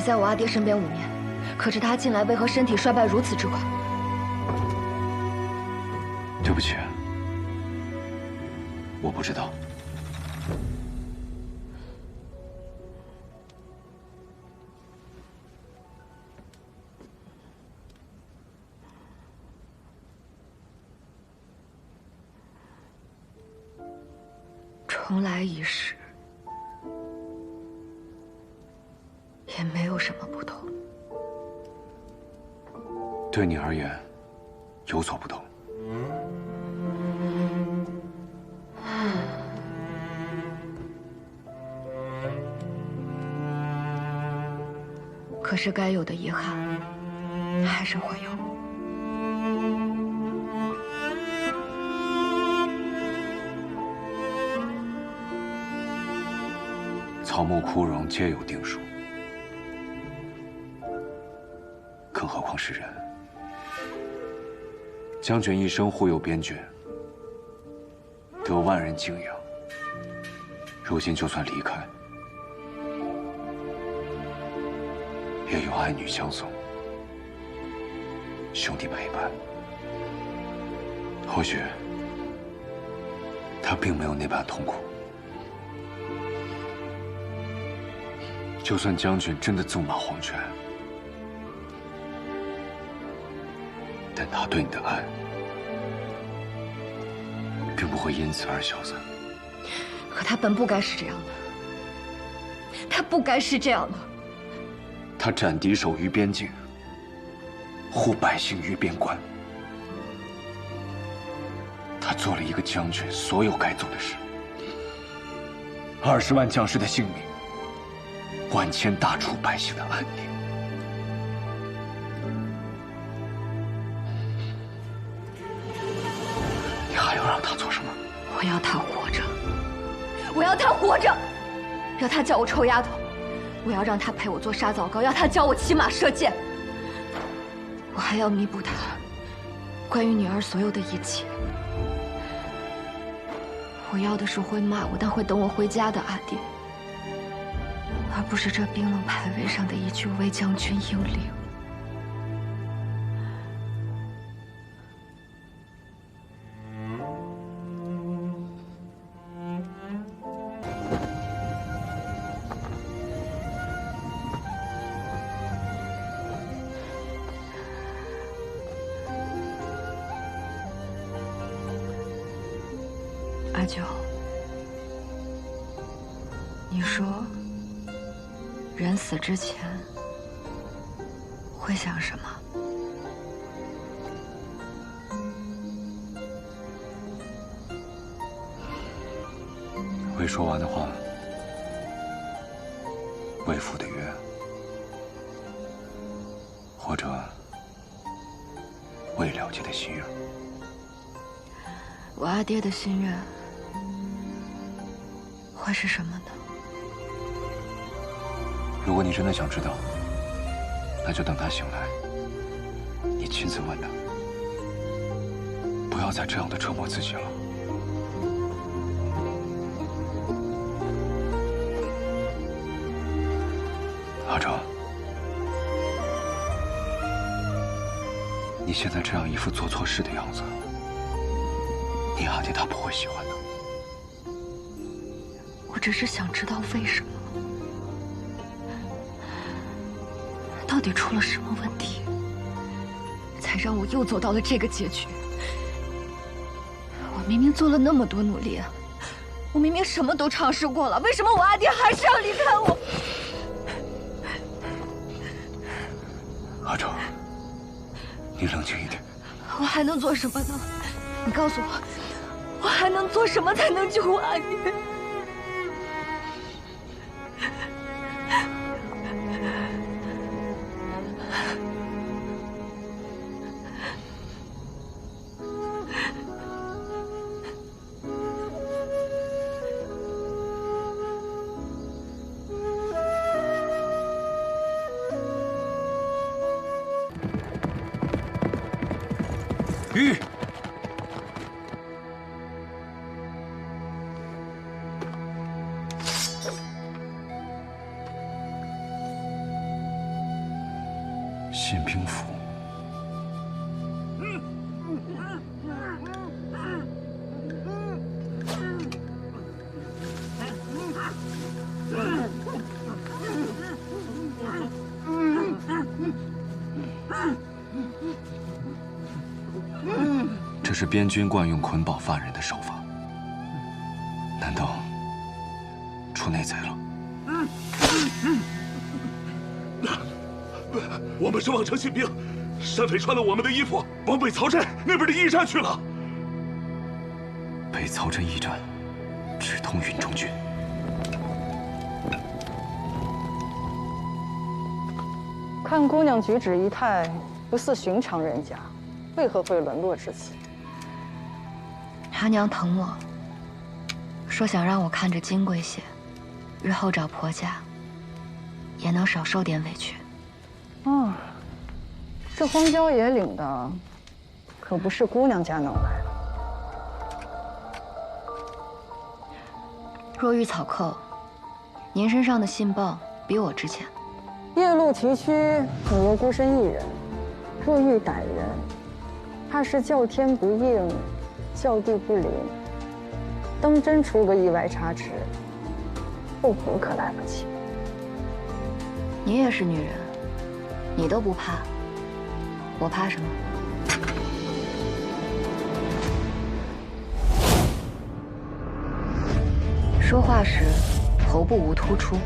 在我阿爹身边5年，可是他近来为何身体衰败如此之快？对不起，我不知道。重来一世，也没有什么不同。对你而言，有所不同。可是该有的遗憾，还是会有。草木枯荣皆有定数，更何况是人。将军一生护佑边郡，得万人敬仰。如今就算离开，也有爱女相送，兄弟陪伴。或许他并没有那般痛苦。就算将军真的纵马黄泉，但他对你的爱，并不会因此而消散。可他本不该是这样的，他不该是这样的。他斩敌手于边境，护百姓于边关。他做了一个将军所有该做的事。20万将士的性命，万千大楚百姓的安宁。你还要让他做什么？我要他活着，我要他活着，要他叫我臭丫头，我要让他陪我做杀枣糕，要他教我骑马射箭。我还要弥补他关于女儿所有的一切。我要的是会骂我但会等我回家的阿爹，而不是这冰冷牌位上的一句“为将军英灵”。阿九，你说，人死之前会想什么？未说完的话，未赴的约，或者未了结的心愿。我阿爹的心愿会是什么呢？如果你真的想知道，那就等他醒来，你亲自问他。不要再这样的折磨自己了。阿哲，你现在这样一副做错事的样子，你阿爹他不会喜欢的。我只是想知道为什么，到底出了什么问题，才让我又走到了这个结局？我明明做了那么多努力，我明明什么都尝试过了，为什么我阿爹还是要离开我？阿哲，你冷静一点。我还能做什么呢？你告诉我，我还能做什么才能救我阿爹？玉，宪兵府。这是边军惯用捆绑犯人的手法，难道出内贼了？我们是望城信兵，山匪穿了我们的衣服，往北曹镇那边的驿站去了。北曹镇驿站直通云中郡。看姑娘举止仪态，不似寻常人家，为何会沦落至此？他娘疼我，说想让我看着金贵些，日后找婆家也能少受点委屈。哦，这荒郊野岭的，可不是姑娘家能来的。若遇草寇，您身上的信报比我值钱。夜路崎岖，你又孤身一人，若遇歹人，怕是叫天不应，叫地不灵。当真出个意外差池，后悔可来不及。你也是女人，你都不怕，我怕什么？说话时，头部无突出，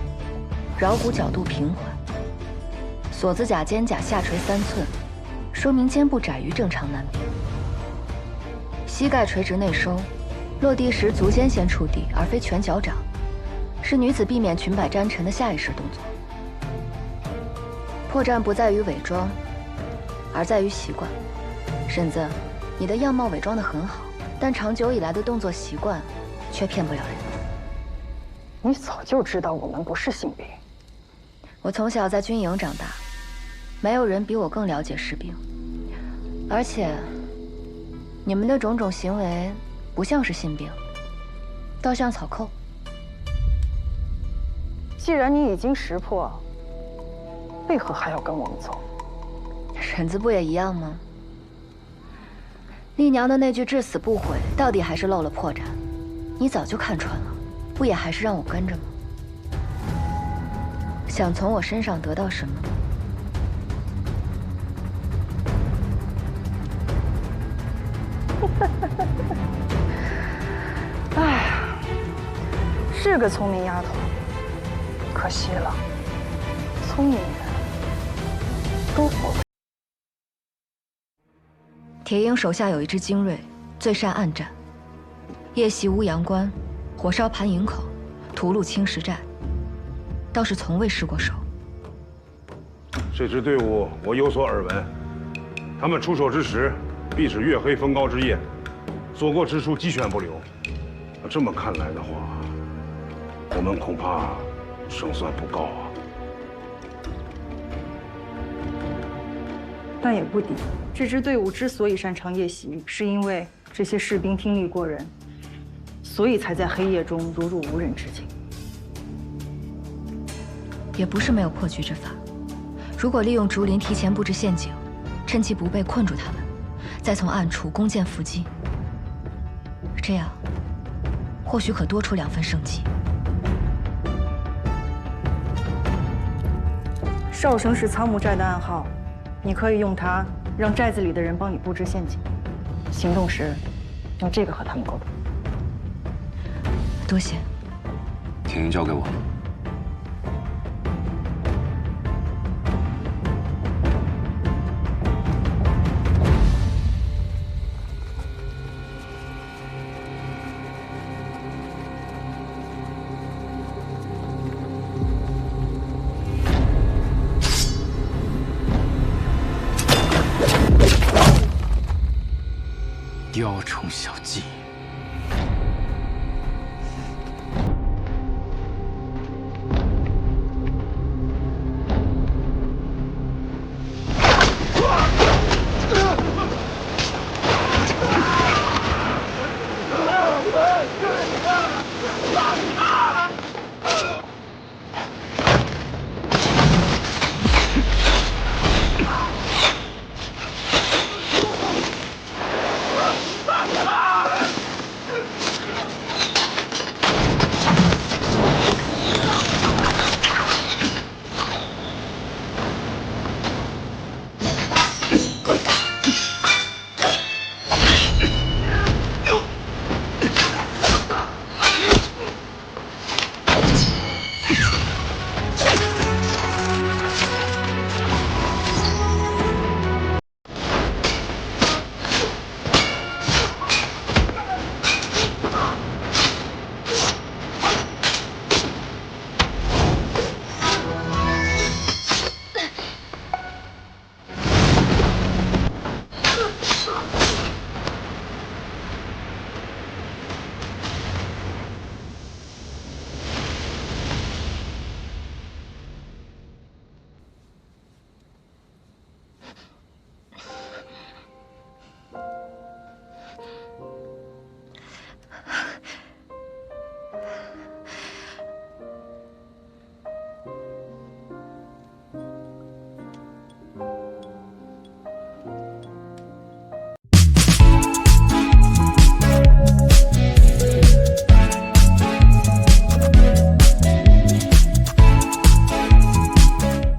桡骨角度平缓，锁子甲肩胛下垂3寸，说明肩部窄于正常男兵。膝盖垂直内收，落地时足尖先触地，而非全脚掌，是女子避免裙摆沾尘的下意识动作。破绽不在于伪装，而在于习惯。婶子，你的样貌伪装得很好，但长久以来的动作习惯却骗不了人。你早就知道我们不是信兵。我从小在军营长大，没有人比我更了解士兵。而且，你们的种种行为不像是信兵，倒像草寇。既然你已经识破，为何还要跟我们走？婶子不也一样吗？丽娘的那句至死不悔，到底还是露了破绽。你早就看穿了，不也还是让我跟着吗？想从我身上得到什么？哎呀，是个聪明丫头，可惜了，聪明人都活不。铁鹰手下有一支精锐，最善暗战，夜袭乌阳关，火烧盘营口，屠戮青石寨，倒是从未失过手。这支队伍我有所耳闻，他们出手之时，必是月黑风高之夜，所过之处鸡犬不留。这么看来的话，我们恐怕胜算不高啊。但也不低。这支队伍之所以擅长夜袭，是因为这些士兵听力过人，所以才在黑夜中如入无人之境。也不是没有破局之法。如果利用竹林提前布置陷阱，趁其不备困住他们，再从暗处弓箭伏击，这样或许可多出2分生机。哨声是仓木寨的暗号，你可以用它让寨子里的人帮你布置陷阱，行动时用这个和他们沟通。多谢。铁鹰交给我。雕虫小技。